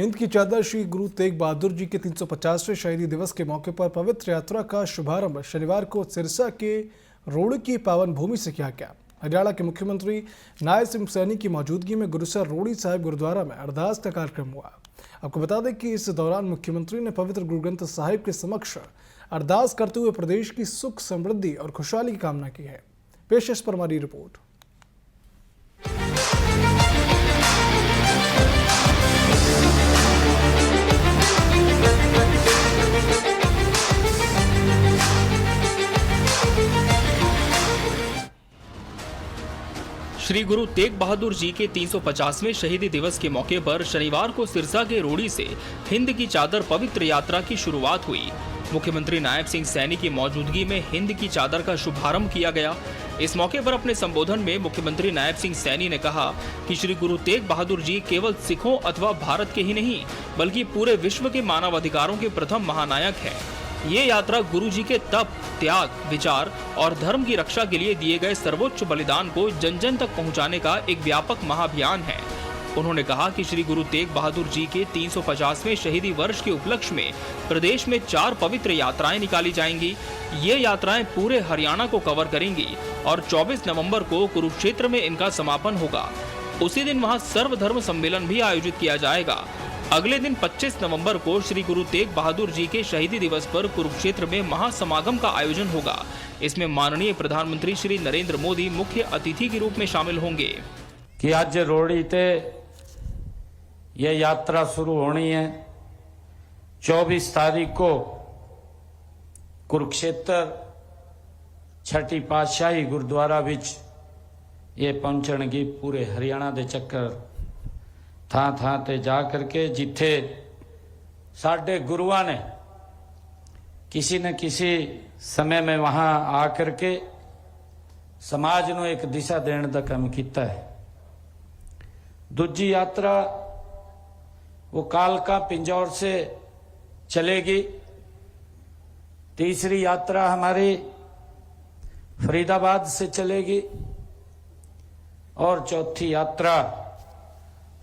हिंद की चादर श्री गुरु तेग बहादुर जी के 350वें शहीदी दिवस के मौके पर पवित्र यात्रा का शुभारंभ शनिवार को सिरसा के रोड की पावन भूमि से किया गया। हरियाणा के मुख्यमंत्री नायब सिंह सैनी की मौजूदगी में गुरुसर रोड़ी साहिब गुरुद्वारा में अरदास का कार्यक्रम हुआ। आपको बता दें कि इस दौरान मुख्यमंत्री ने पवित्र गुरु ग्रंथ साहिब के समक्ष अरदास करते हुए प्रदेश की सुख समृद्धि और खुशहाली की कामना की है। पेश इस पर हमारी रिपोर्ट। श्री गुरु तेग बहादुर जी के 350वें शहीदी दिवस के मौके पर शनिवार को सिरसा के रोड़ी से हिंद की चादर पवित्र यात्रा की शुरुआत हुई। मुख्यमंत्री नायब सिंह सैनी की मौजूदगी में हिंद की चादर का शुभारंभ किया गया। इस मौके पर अपने संबोधन में मुख्यमंत्री नायब सिंह सैनी ने कहा कि श्री गुरु तेग बहादुर जी केवल सिखों अथवा भारत के ही नहीं बल्कि पूरे विश्व के मानवाधिकारों के प्रथम महानायक हैं। ये यात्रा गुरु जी के तप, त्याग, विचार और धर्म की रक्षा के लिए दिए गए सर्वोच्च बलिदान को जन जन तक पहुंचाने का एक व्यापक महाअभियान है। उन्होंने कहा कि श्री गुरु तेग बहादुर जी के 350वें शहीदी वर्ष के उपलक्ष्य में प्रदेश में 4 पवित्र यात्राएं निकाली जाएंगी। ये यात्राएं पूरे हरियाणा को कवर करेंगी और 24 नवंबर को कुरुक्षेत्र में इनका समापन होगा। उसी दिन वहां सर्वधर्म सम्मेलन भी आयोजित किया जाएगा। अगले दिन 25 नवंबर को श्री गुरु तेग बहादुर जी के शहीदी दिवस पर कुरुक्षेत्र में महासमागम का आयोजन होगा। इसमें माननीय प्रधानमंत्री श्री नरेंद्र मोदी मुख्य अतिथि के रूप में शामिल होंगे। कि आज रोड़ी ते यह यात्रा शुरू होनी है। 24 तारीख को कुरुक्षेत्र छठी पातशाही गुरुद्वारा विच ये पहुंचणगी। पूरे हरियाणा दे चक्कर थां थां ते जा करके जिथे साढ़े गुरुआ ने किसी न किसी समय में वहां आकर के समाज को एक दिशा देने का काम किया है। दूजी यात्रा वो कालका पिंजौर से चलेगी। तीसरी यात्रा हमारी फरीदाबाद से चलेगी और चौथी यात्रा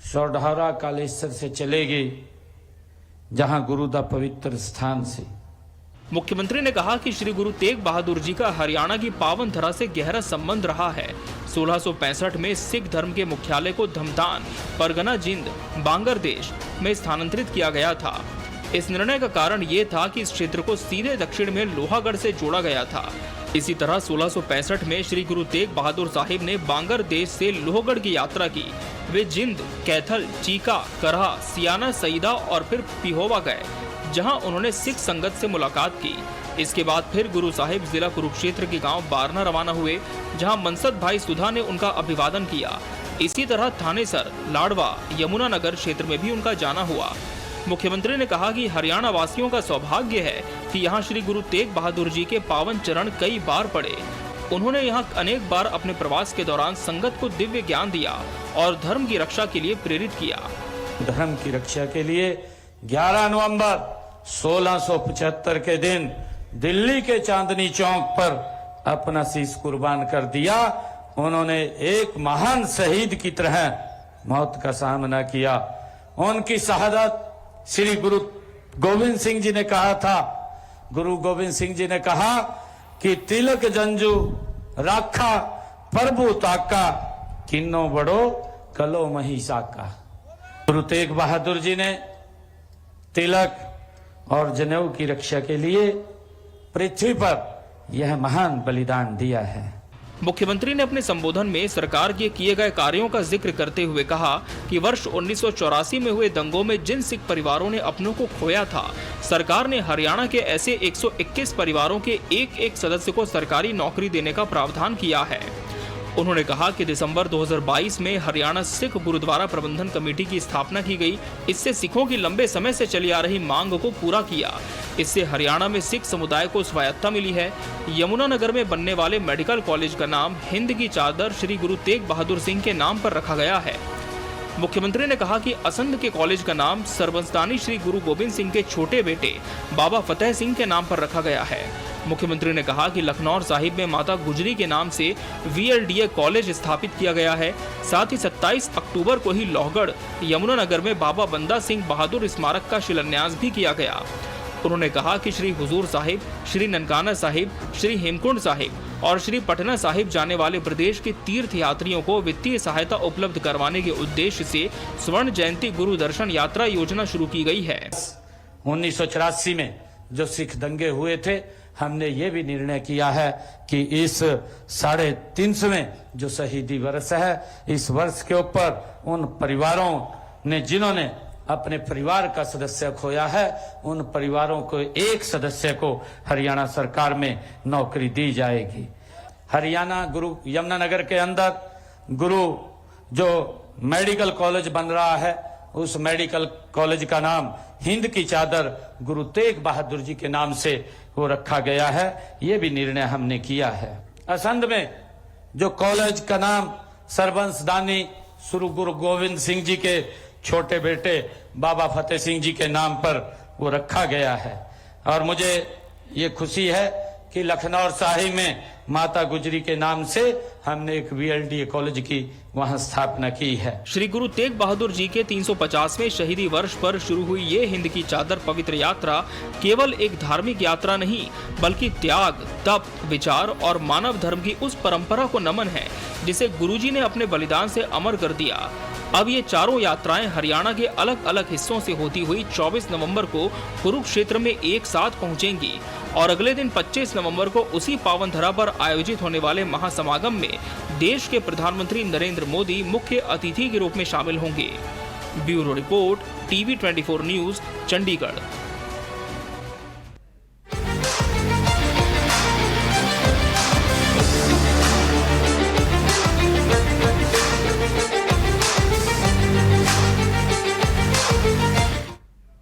सोढ़ौरा कालेश्वर से चलेगी, जहां गुरु दा पवित्र स्थान से। मुख्यमंत्री ने कहा कि श्री गुरु तेग बहादुर जी का हरियाणा की पावन धरा से गहरा संबंध रहा है। 1665 में सिख धर्म के मुख्यालय को धमतान, परगना जिंद, बांग्लादेश में स्थानांतरित किया गया था। इस निर्णय का कारण ये था कि इस क्षेत्र को सीधे दक्षिण में लोहागढ़ से जोड़ा गया था। इसी तरह 1665 में श्री गुरु तेग बहादुर साहिब ने बांग्लादेश से लोहगढ़ की यात्रा की। वे जिंद, कैथल, चीका, करहा, सियाना, सईदा और फिर पिहोवा गए, जहां उन्होंने सिख संगत से मुलाकात की। इसके बाद फिर गुरु साहिब जिला कुरुक्षेत्र के गांव बारना रवाना हुए, जहां मनसद भाई सुधा ने उनका अभिवादन किया। इसी तरह थानेसर, लाडवा, यमुनानगर क्षेत्र में भी उनका जाना हुआ। मुख्यमंत्री ने कहा कि हरियाणा वासियों का सौभाग्य है कि यहाँ श्री गुरु तेग बहादुर जी के पावन चरण कई बार पड़े। उन्होंने यहाँ अनेक बार अपने प्रवास के दौरान संगत को दिव्य ज्ञान दिया और धर्म की रक्षा के लिए प्रेरित किया। धर्म की रक्षा के लिए 11 नवंबर 1675 के दिन दिल्ली के चांदनी चौक पर अपना शीश कुर्बान कर दिया। उन्होंने एक महान शहीद की तरह मौत का सामना किया। उनकी शहादत श्री गुरु गोविंद सिंह जी ने कहा था। गुरु गोविंद सिंह जी ने कहा कि तिलक जंजू राखा प्रभु ताका, किन्नो बड़ो कलो महिषा का। गुरु तेग बहादुर जी ने तिलक और जनेऊ की रक्षा के लिए पृथ्वी पर यह महान बलिदान दिया है। मुख्यमंत्री ने अपने संबोधन में सरकार के किए गए कार्यों का जिक्र करते हुए कहा कि वर्ष 1984 में हुए दंगों में जिन सिख परिवारों ने अपनों को खोया था, सरकार ने हरियाणा के ऐसे 121 परिवारों के एक सदस्य को सरकारी नौकरी देने का प्रावधान किया है। उन्होंने कहा कि दिसंबर 2022 में हरियाणा सिख गुरुद्वारा प्रबंधन कमेटी की स्थापना की गई। इससे सिखों की लंबे समय से चली आ रही मांग को पूरा किया। इससे हरियाणा में सिख समुदाय को स्वायत्तता मिली है। यमुनानगर में बनने वाले मेडिकल कॉलेज का नाम हिंद की चादर श्री गुरु तेग बहादुर सिंह के नाम पर रखा गया है। मुख्यमंत्री ने कहा कि असंध के कॉलेज का नाम सरबंसदानी श्री गुरु गोविंद सिंह के छोटे बेटे बाबा फतेह सिंह के नाम पर रखा गया है। मुख्यमंत्री ने कहा कि लखनौर साहिब में माता गुजरी के नाम से VLDA कॉलेज स्थापित किया गया है। साथ ही 27 अक्टूबर को ही लोहगढ़ यमुनानगर में बाबा बंदा सिंह बहादुर स्मारक का शिलान्यास भी किया गया। उन्होंने कहा कि श्री हुजूर साहिब, श्री ननकाना साहिब, श्री हेमकुंड साहिब और श्री पटना साहिब जाने वाले प्रदेश के तीर्थ यात्रियों को वित्तीय सहायता उपलब्ध करवाने के उद्देश्य से स्वर्ण जयंती गुरु दर्शन यात्रा योजना शुरू की गई है। 1984 में जो सिख दंगे हुए थे, हमने ये भी निर्णय किया है कि इस 350वें जो शहीदी वर्ष है, इस वर्ष के ऊपर उन परिवारों ने जिन्होंने अपने परिवार का सदस्य खोया है, उन परिवारों को एक सदस्य को हरियाणा सरकार में नौकरी दी जाएगी। हरियाणा गुरु यमुनानगर के अंदर गुरु जो मेडिकल कॉलेज बन रहा है, उस मेडिकल कॉलेज का नाम हिंद की चादर गुरु तेग बहादुर जी के नाम से वो रखा गया है। ये भी निर्णय हमने किया है। असंध में जो कॉलेज का नाम सरबंसदानी श्री गुरु गोविंद सिंह जी के छोटे बेटे बाबा फतेह सिंह जी के नाम पर वो रखा गया है। और मुझे ये खुशी है कि लखनौर साहिब में माता गुजरी के नाम से हमने एक VLDA कॉलेज की वहां स्थापना की है। श्री गुरु तेग बहादुर जी के 350वें शहीदी वर्ष पर शुरू हुई ये हिंद की चादर पवित्र यात्रा केवल एक धार्मिक यात्रा नहीं, बल्कि त्याग, तप, विचार और मानव धर्म की उस परंपरा को नमन है जिसे गुरुजी ने अपने बलिदान से अमर कर दिया। अब ये चारों यात्राएं हरियाणा के अलग अलग हिस्सों से होती हुई 24 नवंबर को कुरुक्षेत्र में एक साथ पहुंचेंगी और अगले दिन 25 नवंबर को उसी पावन धरा पर आयोजित होने वाले महासमागम में देश के प्रधानमंत्री नरेंद्र मोदी मुख्य अतिथि के रूप में शामिल होंगे। Bureau report, TV 24 news, Chandigarh.